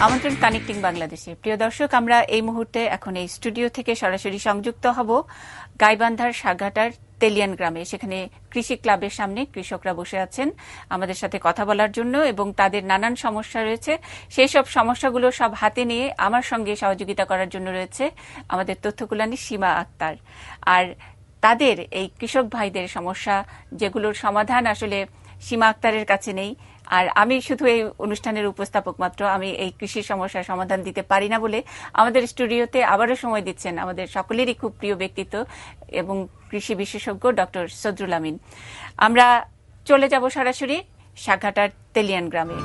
আমন্ত্রণ কানেক্টিং বাংলাদেশে। প্রিয় দর্শক, আমরা এই মুহূর্তে এখন এই স্টুডিও থেকে সরাসরি সংযুক্ত হব গাইবান্ধার সাঘাটার তেলিয়ান গ্রামে। সেখানে কৃষি ক্লাবের সামনে কৃষকরা বসে আছেন আমাদের সাথে কথা বলার জন্য, এবং তাদের নানান সমস্যা রয়েছে। সেই সব সমস্যাগুলো সব হাতে নিয়ে আমার সঙ্গে সহযোগিতা করার জন্য রয়েছে আমাদের তথ্যকুলানি সীমা আক্তার। আর তাদের এই কৃষক ভাইদের সমস্যা, যেগুলোর সমাধান আসলে সীমা আক্তারের কাছে নেই, আর আমি শুধু এই অনুষ্ঠানের উপস্থাপক মাত্র, আমি এই কৃষি সমস্যার সমাধান দিতে পারি না বলে আমাদের স্টুডিওতে আবারও সময় দিচ্ছেন আমাদের সকলেরই খুব প্রিয় ব্যক্তিত্ব এবং কৃষি বিশেষজ্ঞ ডক্টর সদরুল আমিন। আমরা চলে যাব সরাসরি সাঘাটার তেলিয়ান গ্রামে।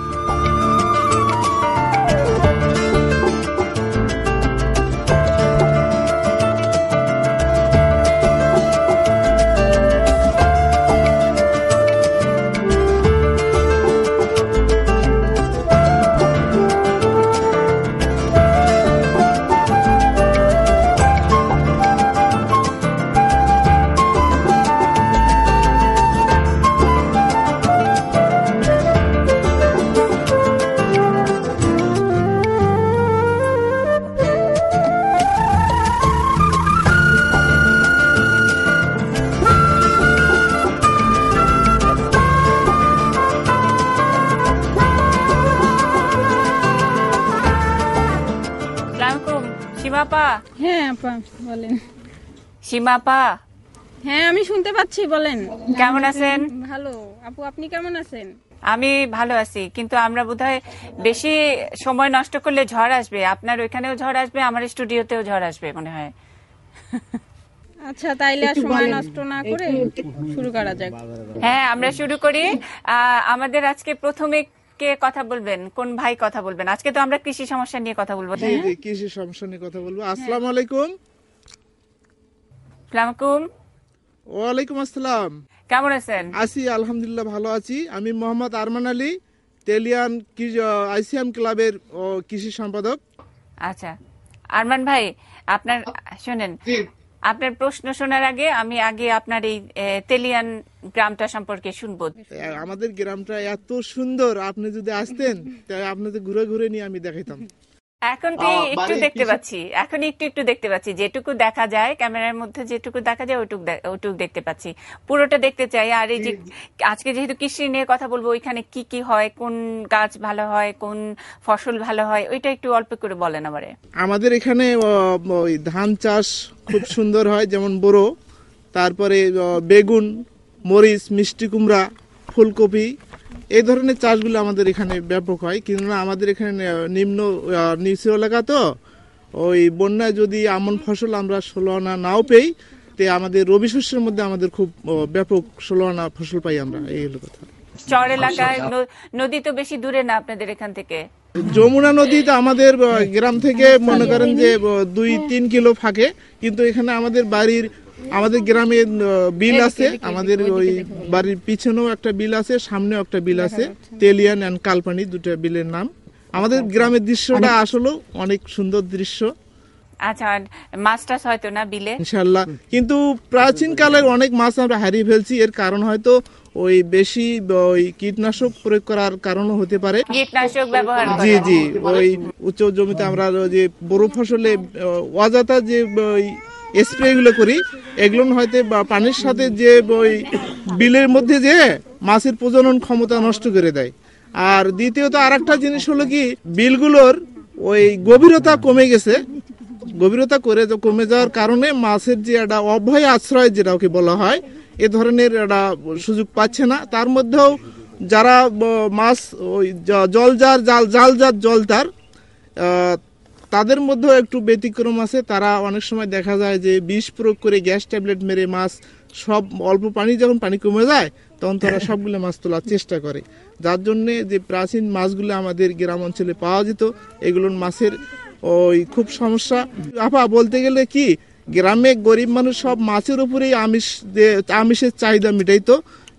হ্যাঁ আপা বলেন। সীমা আপা, হ্যাঁ আমি শুনতে পাচ্ছি, বলেন। কেমন আছেন? ভালো আপু, আপনি কেমন আছেন? আমি ভালো আছি, কিন্তু আমরা বোধহয় বেশি সময় নষ্ট করলে ঝড় আসবে। আপনার ওইখানেও ঝড় আসবে, আমার স্টুডিওতেও ঝড় আসবে মনে হয়। আচ্ছা, তাইলে আর সময় নষ্ট না করে শুরু করা যাক। হ্যাঁ, আমরা শুরু করি। আমাদের আজকে প্রথমে কে কথা বলবেন? কোন ভাই কথা বলবেন? আজকে তো আমরা কৃষি সমস্যা নিয়ে কথা বলবো। কৃষি সমস্যা নিয়ে কথা বলবো। আসসালামু আলাইকুম। ওয়ালাইকুম আসসালাম। কেমন আছেন? আছি আলহামদুলিল্লাহ, ভালো আছি। আমি মোহাম্মদ আরমান আলী, তেলিয়ান আইসিএম ক্লাবের কৃষি সম্পাদক। আচ্ছা আরমান ভাই, আপনার শুনেন, আপনার প্রশ্ন শোনার আগে আমি আপনার এই তেলিয়ান গ্রামটা সম্পর্কে শুনবো। আমাদের গ্রামটা এত সুন্দর, আপনি যদি আসতেন তাহলে আপনাদের ঘুরে ঘুরে নিয়ে আমি দেখাইতাম। এখন তো একটু দেখতে পাচ্ছি, এখন একটু দেখতে পাচ্ছি, যেটুকু দেখা যায় ক্যামেরার মধ্যে, যেটুকু দেখা যায় ওইটুকু দেখতে পাচ্ছি। পুরোটা দেখতে চাই। আর এই যে আজকে যেহেতু কৃষি নিয়ে কথা বলবো, ওইখানে কি কি হয়, কোন গাছ ভালো হয়, কোন ফসল ভালো হয়, ওইটা একটু অল্প করে বলেন আমারে। আমাদের এখানে ধান চাষ খুব সুন্দর হয়, যেমন বোরো, তারপরে বেগুন, মরিচ, মিষ্টি কুমড়া, ফুলকপি, এই ধরনের চাষগুলো আমাদের এখানে ব্যাপক হয়। কিন্তু আমাদের এখানে নিচু এলাকা, তো ওই বন্যায় যদি এমন ফসল আমরা 16 আনা নাও পেই, তে আমাদের রবি শস্যের মধ্যে আমাদের খুব ব্যাপক 16 আনা ফসল পাই আমরা। এই হলো কথা। চর এলাকায় নদী তো বেশি দূরে না আপনাদের এখান থেকে? যমুনা নদী তো আমাদের গ্রাম থেকে মনে করেন যে 2-3 কিলো ফাঁকে, কিন্তু এখানে আমাদের গ্রামে বিল আছে, আমাদের ওই বাড়ির পিছনেও একটা বিল আছে, সামনেও একটা বিল আছে, তেলিয়ান এন্ড কালপানি, দুটো বিলের নাম। আমাদের গ্রামের দৃশ্যটা আসলে অনেক সুন্দর দৃশ্য। আচ্ছা, মাছ টাছ হয়তো না বিলে ইনশাআল্লাহ, কিন্তু প্রাচীন কালের অনেক মাছ আমরা হারিয়ে ফেলছি। এর কারণ হয়তো ওই বেশি ওই কীটনাশক প্রয়োগ করার কারণে হতে পারে। কীটনাশক ব্যবহার, জি, ওই উচ্চ জমিতে আমরা যে বড় ফসলে অযথা যে স্প্রে গুলো করি, এগুলো হয়তো পানির সাথে যে ওই বিলের মধ্যে যে মাছের প্রজনন ক্ষমতা নষ্ট করে দেয়। আর দ্বিতীয়ত আরেকটা জিনিস হলো কি, বিলগুলোর ওই গভীরতা কমে গেছে। গভীরতা কমে যাওয়ার কারণে মাছের যে একটা অভয় আশ্রয়, যেটা ওকে বলা হয়, এ ধরনের একটা সুযোগ পাচ্ছে না। তার মধ্যেও যারা মাছ ওই জালজার জলতার, তাদের মধ্যেও একটু ব্যতিক্রম আছে। তারা অনেক সময় দেখা যায় যে বিষ প্রয়োগ করে, গ্যাস ট্যাবলেট মেরে মাছ সব অল্প পানি, যখন পানি কমে যায় তখন তারা সবগুলো মাছ তোলার চেষ্টা করে। যার জন্যে যে প্রাচীন মাছগুলো আমাদের গ্রাম অঞ্চলে পাওয়া যেত, এগুলোর মাছের ওই খুব সমস্যা। আপা বলতে গেলে কি, গ্রামে গরিব মানুষ সব মাছের উপরেই আমিষের চাহিদা মিটাইতো,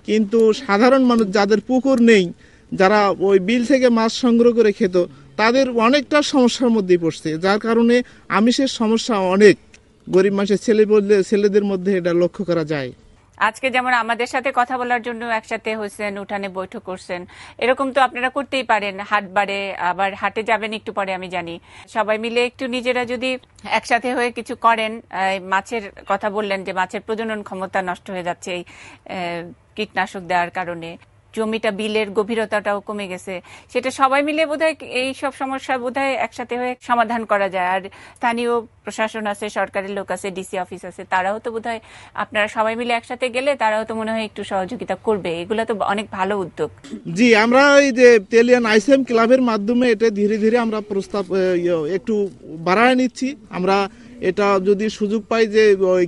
কিন্তু সাধারণ মানুষ যাদের পুকুর নেই, যারা ওই বিল থেকে মাছ সংগ্রহ করে খেত, তাদের অনেকটা সমস্যার মধ্যেই পড়ছে। যার কারণে আমিষের সমস্যা অনেক গরিব মানুষের ছেলেদের মধ্যে এটা লক্ষ্য করা যায়। আজকে যেমন আমাদের সাথে কথা বলার জন্য একসাথে হয়েছেন, উঠানে বৈঠক করছেন, এরকম তো আপনারা করতেই পারেন। হাটবারে আবার হাটে যাবেন একটু পরে আমি জানি। সবাই মিলে একটু নিজেরা যদি একসাথে হয়ে কিছু করেন, মাছের কথা বললেন যে মাছের প্রজনন ক্ষমতা নষ্ট হয়ে যাচ্ছে এই কীটনাশক দেওয়ার কারণে, জমিটা বিলের গভীরতাটাও কমে গেছে, সেটা সবাই মিলে বোধহয় এই সব সমস্যা বোধহয় একসাথে হয়ে সমাধান করা যায়। আর স্থানীয় প্রশাসন আছে, সরকারের লোক আছে, ডিসি অফিস আছে, তারাও তো বোধহয় আপনারা সবাই মিলে একসাথে গেলে তারাও তো মনে হয় একটু সহযোগিতা করবে। এগুলো তো অনেক ভালো উদ্যোগ। জি, আমরা এই যে তেলিয়ান আইসিএম ক্লাবের মাধ্যমে এটা ধীরে ধীরে আমরা প্রস্তাব একটু বাড়ায় নিচ্ছি। আমরা এটা যদি সুযোগ পাই যে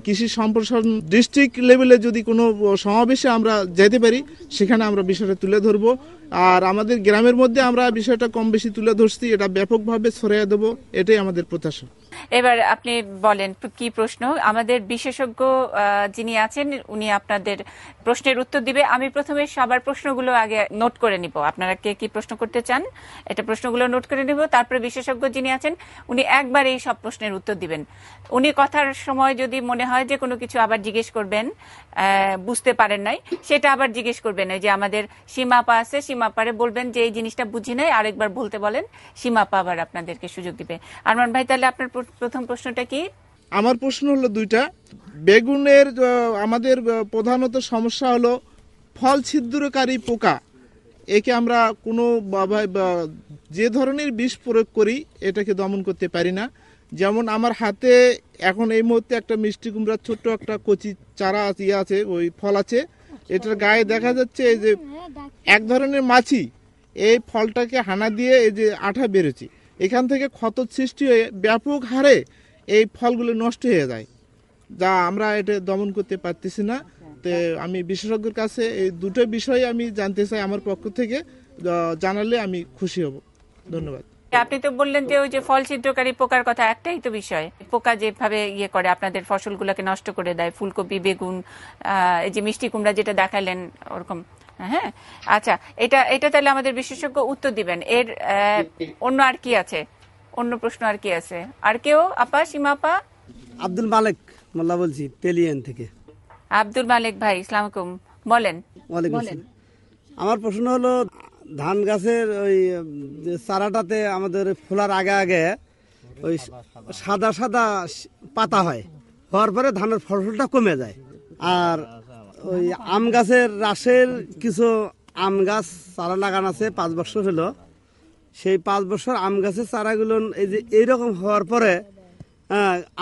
কৃষি সম্প্রসারণ ডিস্ট্রিক্ট লেভেলে যদি কোনো সমাবেশে আমরা যেতে পারি, সেখানে আমরা বিষয়টা তুলে ধরবো। আর আমাদের গ্রামের মধ্যে আমরা বিষয়টা কম বেশি তুলে ধরছি, এটা ব্যাপকভাবে ছড়িয়ে দেবো, এটাই আমাদের প্রত্যাশা। এবার আপনি বলেন কি প্রশ্ন। আমাদের বিশেষজ্ঞ যিনি আছেন উনি আপনাদের প্রশ্নের উত্তর দিবে। আমি প্রথমে সবার প্রশ্নগুলো আগে নোট করে নিব, আপনারা কে কি প্রশ্ন করতে চান এটা প্রশ্নগুলো নোট করে নিব। তারপরে বিশেষজ্ঞ যিনি আছেন উনি একবার এই সব প্রশ্নের উত্তর দিবেন। উনি কথার সময় যদি মনে হয় যে কোনো কিছু আবার জিজ্ঞেস করবেন, বুঝতে পারেন নাই, সেটা আবার জিজ্ঞেস করবেন। এই যে আমাদের সীমাপা আছে, সীমাপারে বলবেন যে এই জিনিসটা বুঝি নাই, আরেকবার বলতে বলেন, সীমাপা আবার আপনাদেরকে সুযোগ দিবে। আরমান ভাই, তাহলে আপনার প্রথম প্রশ্নটা কি? আমার প্রশ্ন হলো দুইটা। বেগুনের আমাদের প্রধানত সমস্যা হলো ফল ছিদ্রকারী পোকা। একে আমরা কোনো যে ধরনের বিষ প্রয়োগ করি এটাকে দমন করতে পারি না। যেমন আমার হাতে এখন এই মুহূর্তে একটা মিষ্টি কুমড়ার ছোট্ট একটা কচি চারা আছে, ওই ফল আছে, এটার গায়ে দেখা যাচ্ছে এই যে এক ধরনের মাছি এই ফলটাকে হানা দিয়ে এই যে আঠা বেরোচ্ছে, এখান থেকে ক্ষত সৃষ্টি হয়ে ব্যাপক হারে এই ফলগুলো নষ্ট হয়ে যায়, যা আমরা এটা দমন করতে পারতেছি না। তো আমি বিশেষজ্ঞের কাছে এই দুটো বিষয় আমি জানতে চাই, আমার পক্ষ থেকে জানালে আমি খুশি হব। ধন্যবাদ। আপনি তো বললেন যে ওই যে ফল ছিদ্রকারী পোকার কথা, একটাই তো বিষয়। পোকা যেভাবে ইয়ে করে আপনাদের ফসলগুলোকে নষ্ট করে দেয়, ফুলকপি, বেগুন, এই যে মিষ্টি কুমড়া যেটা দেখালেন ওরকম। হ্যাঁ, আচ্ছা, এটা তাহলে আমাদের বিশেষজ্ঞ উত্তর দিবেন। এর অন্য আর কি আছে? অন্য প্রশ্ন আর কি আছে? আর কেউ? আপা, সীমাপা? আব্দুল মালিক মোল্লা বলছি, তেলিয়ান থেকে। আব্দুল মালিক ভাই, আসসালামু আলাইকুম, বলেন। ওয়ালাইকুম আসসালাম। আমার প্রশ্ন হলো, ধান গাছের ওই যে চারাটাতে আমাদের ফোলার আগে আগে ওই সাদা সাদা পাতা হয়, হওয়ার পরে ধানের ফসলটা কমে যায়। আর ওই আম গাছের রাসের কিছু আম গাছ চারা লাগানো আছে, 5 বছর হলো। সেই 5 বছর আম গাছের চারাগুলো এই যে এইরকম হওয়ার পরে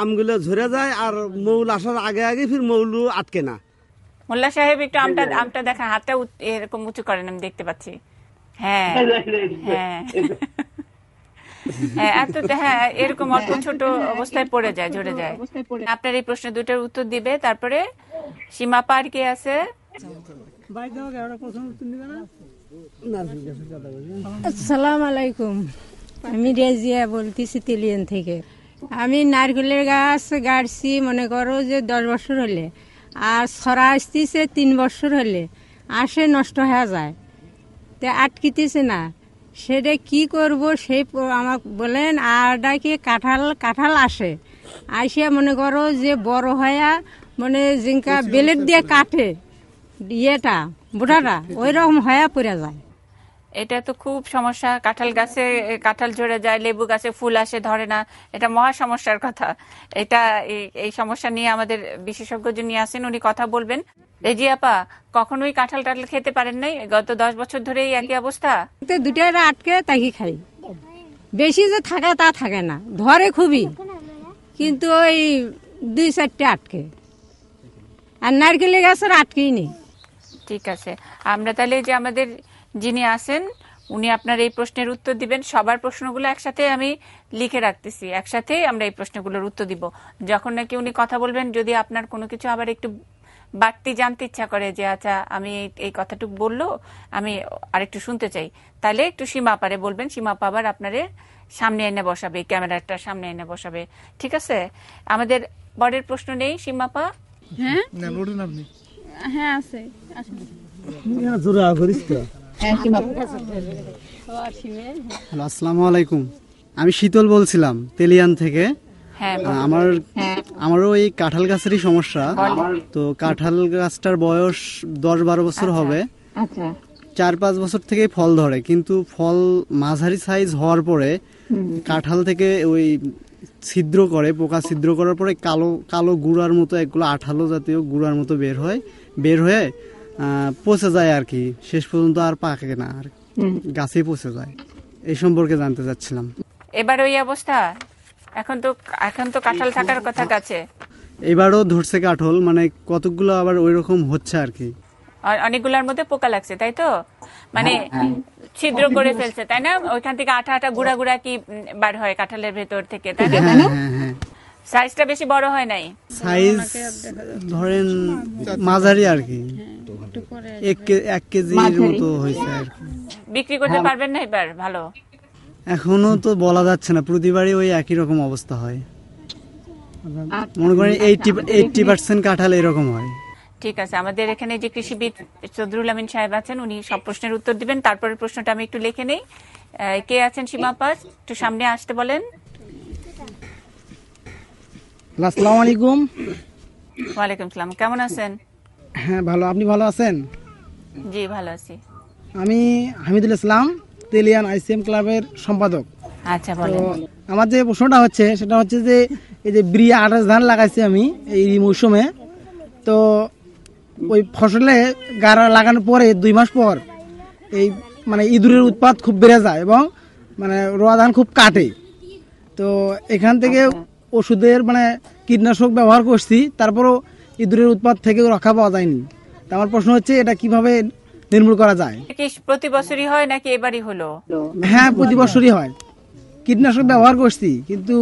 আমগুলো ঝরে যায়, আর মৌল আসার আগে আগে ফির মৌলু আটকে না। মোল্লা সাহেব, একটু আমটা দেখা, হাতটা এরকম উঁচু করেন, আমি দেখতে পাচ্ছি। হ্যাঁ হ্যাঁ হ্যাঁ, হ্যাঁ, এরকম অল্প ছোট অবস্থায় পড়ে যায়, ঝরে যায়। আপনার এই প্রশ্ন দুটোর উত্তর দিবে। তারপরে সীমাপা, আর কে আছে? আসসালামু আলাইকুম, আমি রেজিয়া বলতেছি তেলিয়ান থেকে। আমি নারকেলের গাছ গাড়ছি মনে করো যে 10 বছর হলে, আর ছড়া আসতেছে 3 বছর হলে, আসে নষ্ট হয়ে যায়, তে আটকিতেছে না, সেটা কি করব সেই আমাকে বলেন। আর ডাকি কাঁঠাল আসে, আসিয়া মনে করো যে বড় হয়া মানে জিঙ্কা বেলেট দিয়ে কাটে ইয়েটা বুড়াটা ওই রকম হয়া পড়ে যায়। এটা তো খুব সমস্যা। কাঁঠাল গাছে কাঁঠাল ঝরে যায়, লেবু গাছে ফুল আসে, ধরে না, এটা মহা সমস্যার কথা। এটা এই সমস্যা নিয়ে আমাদের বিশেষজ্ঞ যিনি আছেন উনি কথা বলবেন। রেজি আপা, কখনোই কাঁঠাল খেতে পারেন নাই? গত 10 বছর ধরে একই অবস্থা? দুটাই আটকে তাকে খাই, বেশি যে থাকে তা থাকে না, ধরে খুবই, কিন্তু ওই 2-4টে আটকে, আর নারকেলের গাছের আটকেই নেই। ঠিক আছে, আমরা তাহলে যে আমাদের যিনি আছেন উনি আপনার এই প্রশ্নের উত্তর দিবেন। সবার প্রশ্নগুলো একসাথে আমি লিখে রাখতেছি, একসাথে আমরা এই প্রশ্নগুলোর উত্তর দিব। যখন নাকি উনি কথা বলবেন, যদি আপনার কোনো কিছু আবার একটু বাড়তি জানতে ইচ্ছা করে যে আচ্ছা আমি এই কথাটুকু বললো আমি আরেকটু শুনতে চাই, তাহলে একটু সীমাপারে বলবেন, সীমাপা আবার আপনারে সামনে এনে বসাবে, ক্যামেরাটা সামনে এনে বসাবে। ঠিক আছে, আমাদের বড়ের প্রশ্ন নেই সীমাপা? হ্যাঁ আপনি? হ্যাঁ আছে। আসসালামু আলাইকুম, আমি শীতল বলছিলাম তেলিয়ান থেকে। হ্যাঁ, আমারও এই কাঁঠাল গাছেরই সমস্যা। তো কাঁঠাল গাছটার বয়স 10-12 বছর হবে। 4-5 বছর থেকে ফল ধরে, কিন্তু ফল মাঝারি সাইজ হওয়ার পরে কাঁঠাল থেকে ওই ছিদ্র করে, পোকা ছিদ্র করার পরে কালো কালো গুঁড়ার মতো এগুলো আঠালো জাতীয় গুঁড়ার মতো বের হয়ে পচে যায় আর কি। শেষ পর্যন্ত আর পাকে না, আর গাছেই পচে যায়। এই সম্পর্কে জানতে চাচ্ছিলাম। এবার ওই অবস্থা, এখন তো কাঁঠাল থাকার কথা গাছে। এবারও ধরছে কাঁঠাল, মানে কতগুলো আবার ওই রকম হচ্ছে আর কি। অনেকগুলোর মধ্যে পোকা লাগছে, তাই তো? মানে ছিদ্র করে ফেলছে, তাই না? ওইখান থেকে আঠা আঠা গুড়া গুড়া কি বার হয় কাঁঠালের ভেতর থেকে, তাই না? হ্যাঁ, সাইজটা বেশি বড় হয় নাই, সাইজ ধরেন মাঝারি আর কি, 1 কেজির মতো হয়েছে আর কি। বিক্রি করতে পারবেন না এবার? ভালো, এখনো তো বলা যাচ্ছে না, প্রতিবারই ওই একই রকম অবস্থা হয়। মনে করেন 80% কাঁঠাল এরকম হয়। ঠিক আছে, আমাদের এখানে যে কৃষিবিদ চৌধুরুল আমিন সাহেব আছেন, উনি সব প্রশ্নের উত্তর দিবেন। তারপরের প্রশ্নটা আমি একটু লিখে নেই। কে আছেন সীমা পাস, একটু সামনে আসতে বলেন। আসসালামু আলাইকুম। ওয়ালাইকুম সালাম, কেমন আছেন? হ্যাঁ ভালো, আপনি ভালো আছেন? জি ভালো আছি। আমি হামিদুল ইসলাম, তেলিয়ান আইসিএম ক্লাবের সম্পাদক। আচ্ছা তো বলেন। আমার যে প্রশ্নটা হচ্ছে সেটা হচ্ছে যে এই যে ব্রিয়া 28 ধান লাগাইছি আমি এই মৌসুমে, তো ওই ফসলে গাড়া লাগানোর পরে 2 মাস পর এই মানে ইঁদুরের উৎপাত খুব বেড়ে যায় এবং মানে রোয়া ধান খুব কাটে। তো এখান থেকে ওষুধের মানে কীটনাশক ব্যবহার করছি, তারপরও ইঁদুরের উৎপাত থেকে রক্ষা পাওয়া যায়নি। তো আমার প্রশ্ন হচ্ছে এটা কিভাবে নির্মূল করা যায়? কি প্রতি বছরই হয় নাকি এবারই হলো? হ্যাঁ প্রতি বছরই হয়, কীটনাশক ব্যবহার করছি কিন্তু